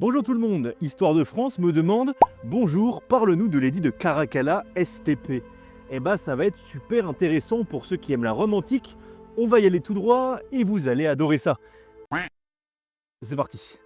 Bonjour tout le monde, Histoire de France me demande « Bonjour, parle-nous de l'édit de Caracalla STP ». Eh bah ça va être super intéressant pour ceux qui aiment la Rome antique, on va y aller tout droit et vous allez adorer ça. C'est parti.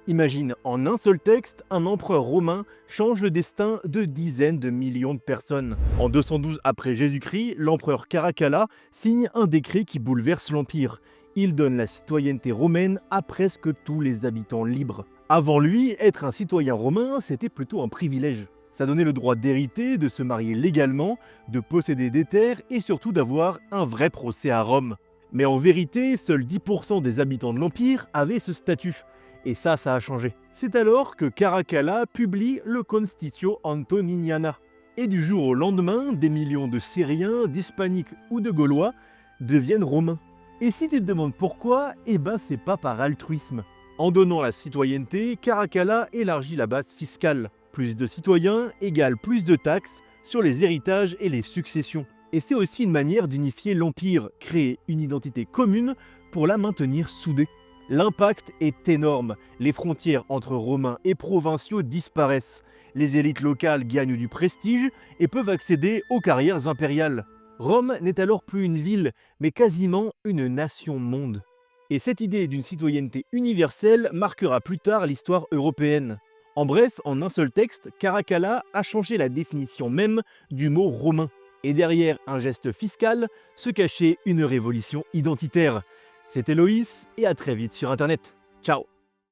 Imagine, en un seul texte, un empereur romain change le destin de dizaines de millions de personnes. En 212 après Jésus-Christ, l'empereur Caracalla signe un décret qui bouleverse l'empire. Il donne la citoyenneté romaine à presque tous les habitants libres. Avant lui, être un citoyen romain, c'était plutôt un privilège. Ça donnait le droit d'hériter, de se marier légalement, de posséder des terres et surtout d'avoir un vrai procès à Rome. Mais en vérité, seuls 10% des habitants de l'Empire avaient ce statut. Et ça a changé. C'est alors que Caracalla publie le Constitutio Antoniniana. Et du jour au lendemain, des millions de Syriens, d'Hispaniques ou de Gaulois deviennent romains. Et si tu te demandes pourquoi, eh ben c'est pas par altruisme. En donnant la citoyenneté, Caracalla élargit la base fiscale. Plus de citoyens égale plus de taxes sur les héritages et les successions. Et c'est aussi une manière d'unifier l'Empire, créer une identité commune pour la maintenir soudée. L'impact est énorme, les frontières entre Romains et provinciaux disparaissent, les élites locales gagnent du prestige et peuvent accéder aux carrières impériales. Rome n'est alors plus une ville, mais quasiment une nation-monde. Et cette idée d'une citoyenneté universelle marquera plus tard l'histoire européenne. En bref, en un seul texte, Caracalla a changé la définition même du mot romain. Et derrière un geste fiscal se cachait une révolution identitaire. C'était Loïs et à très vite sur Internet. Ciao!